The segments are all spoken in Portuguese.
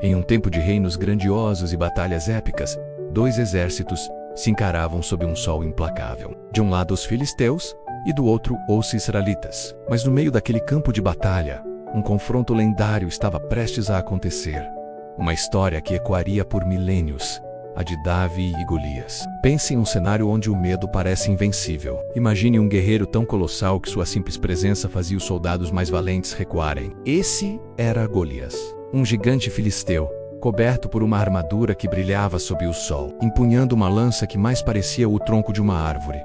Em um tempo de reinos grandiosos e batalhas épicas, dois exércitos se encaravam sob um sol implacável. De um lado os filisteus e do outro os israelitas. Mas no meio daquele campo de batalha, um confronto lendário estava prestes a acontecer. Uma história que ecoaria por milênios, a de Davi e Golias. Pense em um cenário onde o medo parece invencível. Imagine um guerreiro tão colossal que sua simples presença fazia os soldados mais valentes recuarem. Esse era Golias, um gigante filisteu, coberto por uma armadura que brilhava sob o sol, empunhando uma lança que mais parecia o tronco de uma árvore.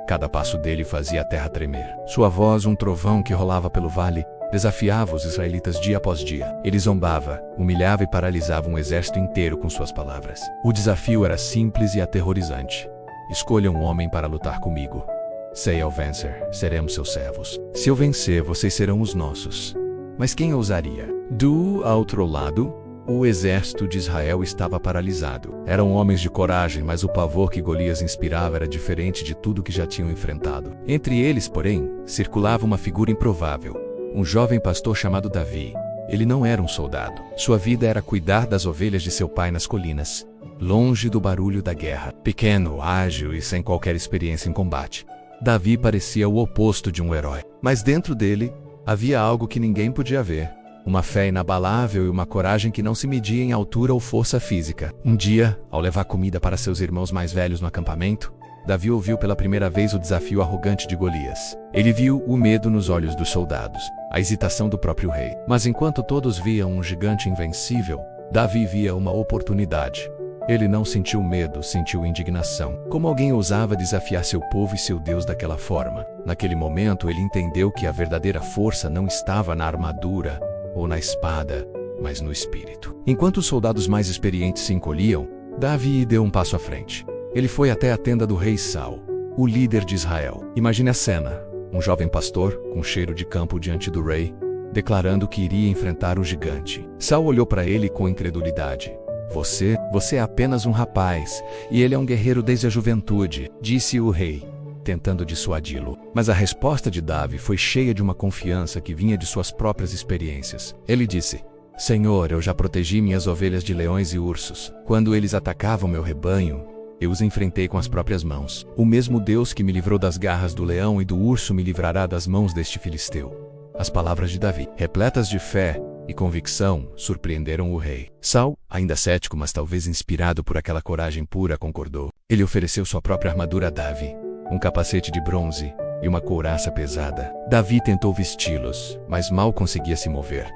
Cada passo dele fazia a terra tremer. Sua voz, um trovão que rolava pelo vale, desafiava os israelitas dia após dia. Ele zombava, humilhava e paralisava um exército inteiro com suas palavras. O desafio era simples e aterrorizante. Escolha um homem para lutar comigo. Se eu vencer, seremos seus servos. Se eu vencer, vocês serão os nossos. Mas quem ousaria? Do outro lado, o exército de Israel estava paralisado. Eram homens de coragem, mas o pavor que Golias inspirava era diferente de tudo que já tinham enfrentado. Entre eles, porém, circulava uma figura improvável. Um jovem pastor chamado Davi. Ele não era um soldado. Sua vida era cuidar das ovelhas de seu pai nas colinas, longe do barulho da guerra. Pequeno, ágil e sem qualquer experiência em combate, Davi parecia o oposto de um herói. Mas dentro dele, havia algo que ninguém podia ver. Uma fé inabalável e uma coragem que não se media em altura ou força física. Um dia, ao levar comida para seus irmãos mais velhos no acampamento, Davi ouviu pela primeira vez o desafio arrogante de Golias. Ele viu o medo nos olhos dos soldados, a hesitação do próprio rei. Mas enquanto todos viam um gigante invencível, Davi via uma oportunidade. Ele não sentiu medo, sentiu indignação. Como alguém ousava desafiar seu povo e seu Deus daquela forma? Naquele momento, ele entendeu que a verdadeira força não estava na armadura ou na espada, mas no espírito. Enquanto os soldados mais experientes se encolhiam, Davi deu um passo à frente. Ele foi até a tenda do rei Saul, o líder de Israel. Imagine a cena: um jovem pastor, com cheiro de campo diante do rei, declarando que iria enfrentar o gigante. Saul olhou para ele com incredulidade. Você é apenas um rapaz, e ele é um guerreiro desde a juventude, disse o rei, tentando dissuadi-lo. Mas a resposta de Davi foi cheia de uma confiança que vinha de suas próprias experiências. Ele disse: Senhor, eu já protegi minhas ovelhas de leões e ursos. Quando eles atacavam meu rebanho, eu os enfrentei com as próprias mãos. O mesmo Deus que me livrou das garras do leão e do urso me livrará das mãos deste filisteu. As palavras de Davi, repletas de fé e convicção, surpreenderam o rei. Saul, ainda cético, mas talvez inspirado por aquela coragem pura, concordou. Ele ofereceu sua própria armadura a Davi, um capacete de bronze e uma couraça pesada. Davi tentou vesti-los, mas mal conseguia se mover.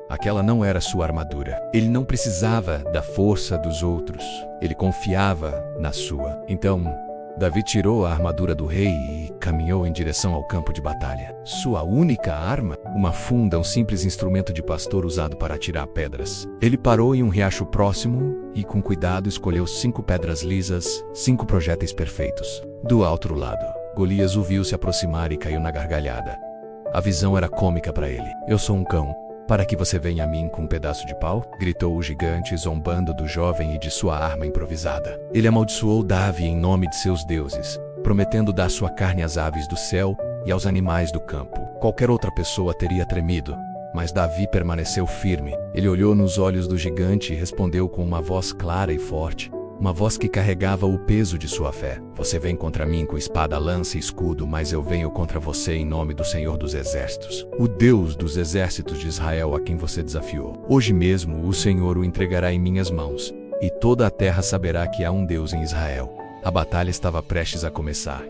Aquela não era sua armadura. Ele não precisava da força dos outros. Ele confiava na sua. Então, Davi tirou a armadura do rei e caminhou em direção ao campo de batalha. Sua única arma? Uma funda, um simples instrumento de pastor usado para atirar pedras. Ele parou em um riacho próximo e, com cuidado, escolheu 5 pedras lisas, 5 projéteis perfeitos. Do outro lado, Golias o viu se aproximar e caiu na gargalhada. A visão era cômica para ele. Eu sou um cão, para que você venha a mim com um pedaço de pau? Gritou o gigante, zombando do jovem e de sua arma improvisada. Ele amaldiçoou Davi em nome de seus deuses, prometendo dar sua carne às aves do céu e aos animais do campo. Qualquer outra pessoa teria tremido, mas Davi permaneceu firme. Ele olhou nos olhos do gigante e respondeu com uma voz clara e forte, uma voz que carregava o peso de sua fé. Você vem contra mim com espada, lança e escudo, mas eu venho contra você em nome do Senhor dos Exércitos, o Deus dos exércitos de Israel a quem você desafiou. Hoje mesmo o Senhor o entregará em minhas mãos, e toda a terra saberá que há um Deus em Israel. A batalha estava prestes a começar.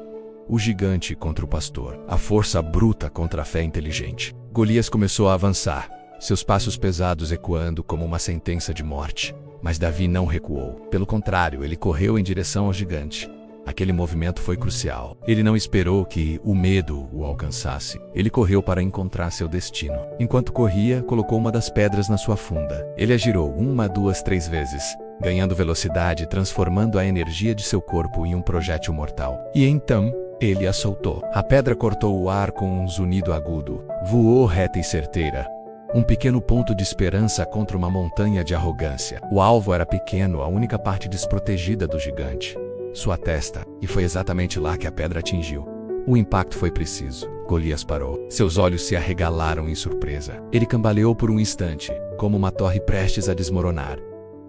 O gigante contra o pastor, a força bruta contra a fé inteligente. Golias começou a avançar, seus passos pesados ecoando como uma sentença de morte. Mas Davi não recuou. Pelo contrário, ele correu em direção ao gigante. Aquele movimento foi crucial. Ele não esperou que o medo o alcançasse. Ele correu para encontrar seu destino. Enquanto corria, colocou uma das pedras na sua funda. Ele a girou 1, 2, 3 vezes, ganhando velocidade e transformando a energia de seu corpo em um projétil mortal. E então, ele a soltou. A pedra cortou o ar com um zunido agudo. Voou reta e certeira. Um pequeno ponto de esperança contra uma montanha de arrogância. O alvo era pequeno, a única parte desprotegida do gigante. Sua testa, e foi exatamente lá que a pedra atingiu. O impacto foi preciso. Golias parou. Seus olhos se arregalaram em surpresa. Ele cambaleou por um instante, como uma torre prestes a desmoronar,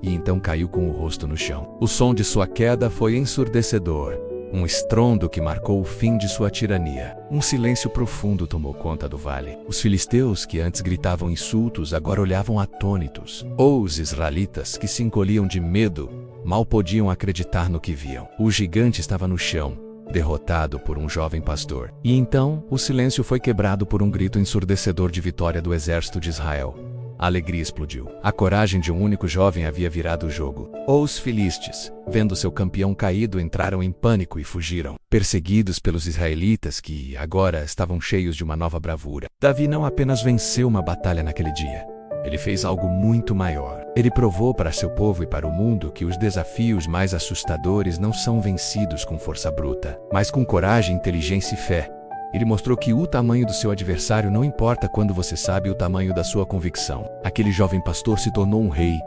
e então caiu com o rosto no chão. O som de sua queda foi ensurdecedor. Um estrondo que marcou o fim de sua tirania. Um silêncio profundo tomou conta do vale. Os filisteus, que antes gritavam insultos, agora olhavam atônitos. Os israelitas, que se encolhiam de medo, mal podiam acreditar no que viam. O gigante estava no chão, derrotado por um jovem pastor. E então, o silêncio foi quebrado por um grito ensurdecedor de vitória do exército de Israel. A alegria explodiu. A coragem de um único jovem havia virado o jogo. Os filistes, vendo seu campeão caído, entraram em pânico e fugiram, perseguidos pelos israelitas que agora estavam cheios de uma nova bravura. Davi não apenas venceu uma batalha naquele dia. Ele fez algo muito maior. Ele provou para seu povo e para o mundo que os desafios mais assustadores não são vencidos com força bruta, mas com coragem, inteligência e fé. Ele mostrou que o tamanho do seu adversário não importa quando você sabe o tamanho da sua convicção. Aquele jovem pastor se tornou um rei,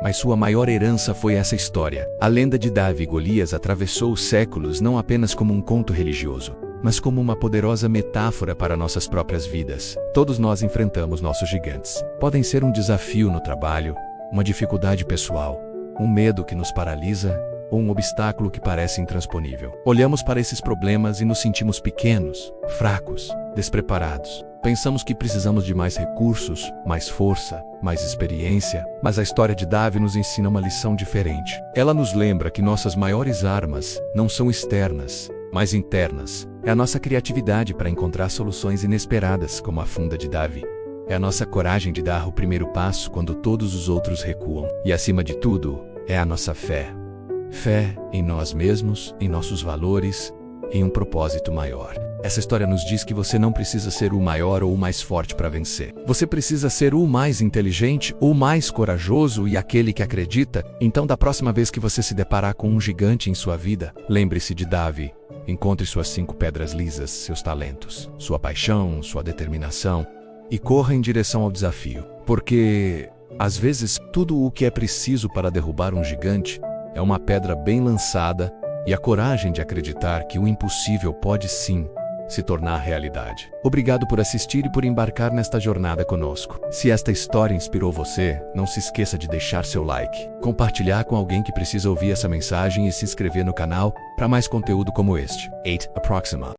mas sua maior herança foi essa história. A lenda de Davi e Golias atravessou os séculos não apenas como um conto religioso, mas como uma poderosa metáfora para nossas próprias vidas. Todos nós enfrentamos nossos gigantes. Podem ser um desafio no trabalho, uma dificuldade pessoal, um medo que nos paralisa, ou um obstáculo que parece intransponível. Olhamos para esses problemas e nos sentimos pequenos, fracos, despreparados. Pensamos que precisamos de mais recursos, mais força, mais experiência, mas a história de Davi nos ensina uma lição diferente. Ela nos lembra que nossas maiores armas não são externas, mas internas. É a nossa criatividade para encontrar soluções inesperadas, como a funda de Davi. É a nossa coragem de dar o primeiro passo quando todos os outros recuam. E acima de tudo, é a nossa fé. Fé em nós mesmos, em nossos valores, em um propósito maior. Essa história nos diz que você não precisa ser o maior ou o mais forte para vencer. Você precisa ser o mais inteligente, o mais corajoso e aquele que acredita. Então, da próxima vez que você se deparar com um gigante em sua vida, lembre-se de Davi. Encontre suas 5 pedras lisas, seus talentos, sua paixão, sua determinação e corra em direção ao desafio. Porque, às vezes, tudo o que é preciso para derrubar um gigante é uma pedra bem lançada e a coragem de acreditar que o impossível pode sim se tornar realidade. Obrigado por assistir e por embarcar nesta jornada conosco. Se esta história inspirou você, não se esqueça de deixar seu like, compartilhar com alguém que precisa ouvir essa mensagem e se inscrever no canal para mais conteúdo como este. 8 Approxima.